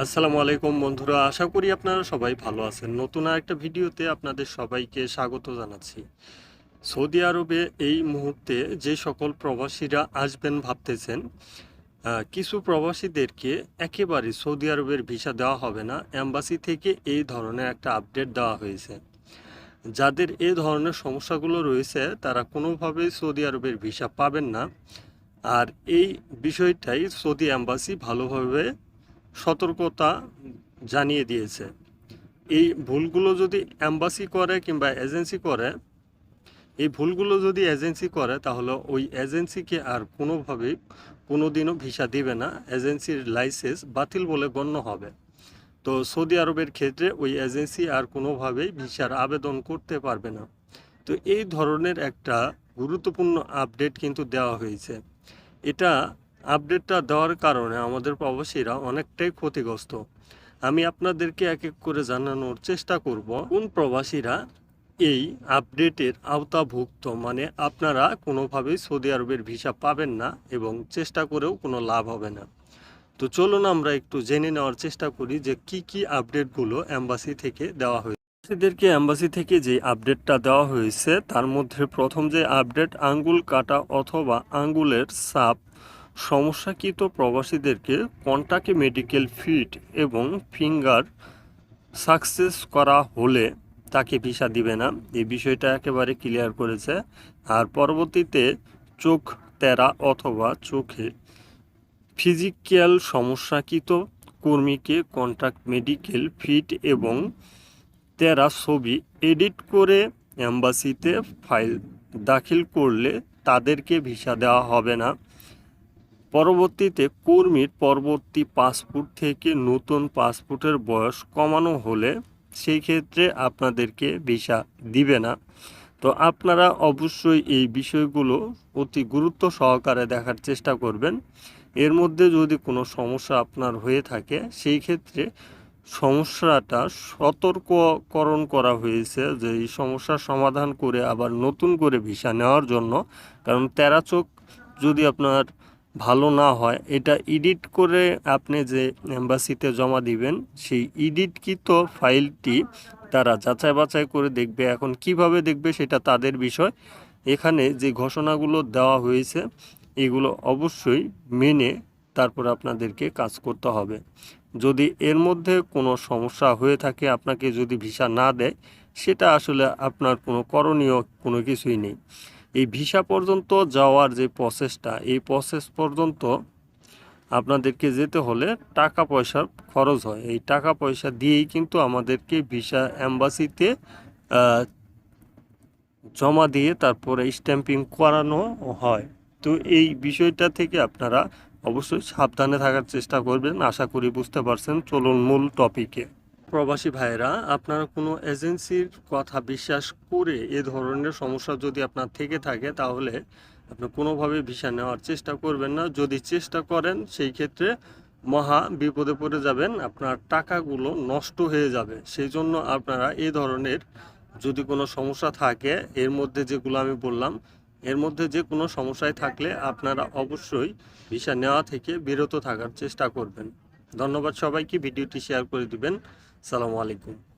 আসসালামু আলাইকুম বন্ধুরা, আশা করি আপনারা সবাই ভালো আছেন। নতুন আরেকটা ভিডিওতে আপনাদের সবাইকে স্বাগত জানাচ্ছি। সৌদি আরবে এই মুহূর্তে যে সকল প্রবাসীরা আসবেন ভাবতেছেন, কিছু প্রবাসীদেরকে একেবারে সৌদি আরবের ভিসা দেওয়া হবে না। এম্বাসি থেকে এই ধরনের একটা আপডেট দেওয়া হয়েছে। যাদের এই ধরনের সমস্যাগুলো রয়েছে তারা কোনোভাবেই সৌদি আরবের ভিসা পাবেন না। আর এই বিষয়টাই সৌদি এম্বাসি ভালোভাবে সতর্কতা জানিয়ে দিয়েছে। এই ভুলগুলো যদি এম্বাসি করে কিংবা এজেন্সি করে, এই ভুলগুলো যদি এজেন্সি করে তাহলে ওই এজেন্সিকে আর কোনোভাবেই কোনোদিনও ভিসা দিবে না। এজেন্সির লাইসেন্স বাতিল বলে গণ্য হবে। তো সৌদি আরবের ক্ষেত্রে ওই এজেন্সি আর কোনোভাবেই ভিসার আবেদন করতে পারবে না। তো এই ধরনের একটা গুরুত্বপূর্ণ আপডেট কিন্তু দেওয়া হয়েছে। এটা আপডেটটা দেওয়ার কারণে আমাদের প্রবাসীরা অনেকটাই ক্ষতিগ্রস্ত। আমি আপনাদেরকে এক এক করে জানানোর চেষ্টা করব কোন প্রবাসীরা এই আপডেটের আওতাভুক্ত, মানে আপনারা কোনোভাবেই সৌদি আরবের ভিসা পাবেন না এবং চেষ্টা করেও কোনো লাভ হবে না। তো চলুন আমরা একটু জেনে নেওয়ার চেষ্টা করি যে কি কি আপডেটগুলো এম্বাসি থেকে দেওয়া হয়েছে। প্রবাসীদেরকে এম্বাসি থেকে যে আপডেটটা দেওয়া হয়েছে তার মধ্যে প্রথম যে আপডেট, আঙ্গুল কাটা অথবা আঙ্গুলের ছাপ সমস্যাকৃত প্রবাসীদেরকে কন্টাক্টে মেডিকেল ফিট এবং ফিঙ্গার সাকসেস করা হলে তাকে ভিসা দিবে না। এই বিষয়টা একেবারে ক্লিয়ার করেছে। আর পরবর্তীতে চোখ তেরা অথবা চোখে ফিজিক্যাল সমস্যাকৃত কর্মীকে কন্ট্রাক্ট মেডিকেল ফিট এবং তেরা ছবি এডিট করে এম্বাসিতে ফাইল দাখিল করলে তাদেরকে ভিসা দেওয়া হবে না। পরবর্তীতে কর্মীর পরবর্তী পাসপোর্ট থেকে নতুন পাসপোর্টের বয়স কমানো হলে সেই ক্ষেত্রে আপনাদেরকে ভিসা দিবে না। তো আপনারা অবশ্যই এই বিষয়গুলো অতি গুরুত্ব সহকারে দেখার চেষ্টা করবেন। এর মধ্যে যদি কোনো সমস্যা আপনার হয়ে থাকে সেই ক্ষেত্রে সমস্যাটা সতর্ককরণ করা হয়েছে যে এই সমস্যার সমাধান করে আবার নতুন করে ভিসা নেওয়ার জন্য। কারণ তেরা চোখ যদি আপনার ভালো না হয়, এটা এডিট করে আপনি যে এম্বাসিতে জমা দিবেন সেই এডিটকৃত ফাইলটি তারা যাচাই বাছাই করে দেখবে। এখন কিভাবে দেখবে সেটা তাদের বিষয়। এখানে যে ঘোষণাগুলো দেওয়া হয়েছে এগুলো অবশ্যই মেনে তারপর আপনাদেরকে কাজ করতে হবে। যদি এর মধ্যে কোনো সমস্যা হয়ে থাকে, আপনাকে যদি ভিসা না দেয়, সেটা আসলে আপনার কোনো করণীয় কোনো কিছুই নেই। এই ভিসা পর্যন্ত যাওয়ার যে প্রসেসটা, এই প্রসেস পর্যন্ত আপনাদেরকে যেতে হলে টাকা পয়সার খরচ হয়। এই টাকা পয়সা দিয়েই কিন্তু আমাদেরকে ভিসা এম্বাসিতে জমা দিয়ে তারপরে স্ট্যাম্পিং করানো হয়। তো এই বিষয়টা থেকে আপনারা অবশ্যই সাবধানে থাকার চেষ্টা করবেন। আশা করি বুঝতে পারছেন। চলুন মূল টপিকে। প্রবাসী ভাইয়েরা, আপনারা কোনো এজেন্সির কথা বিশ্বাস করে এ ধরনের সমস্যা যদি আপনার থেকে থাকে তাহলে আপনি কোনোভাবে ভিসা নেওয়ার চেষ্টা করবেন না। যদি চেষ্টা করেন সেই ক্ষেত্রে মহা বিপদে পড়ে যাবেন, আপনার টাকাগুলো নষ্ট হয়ে যাবে। সেই জন্য আপনারা এই ধরনের যদি কোনো সমস্যা থাকে, এর মধ্যে যেগুলো আমি বললাম, এর মধ্যে যে কোনো সমস্যায় থাকলে আপনারা অবশ্যই ভিসা নেওয়া থেকে বিরত থাকার চেষ্টা করবেন। ধন্যবাদ সবাইকে। ভিডিওটি শেয়ার করে দিবেন। সালামু আলাইকুম।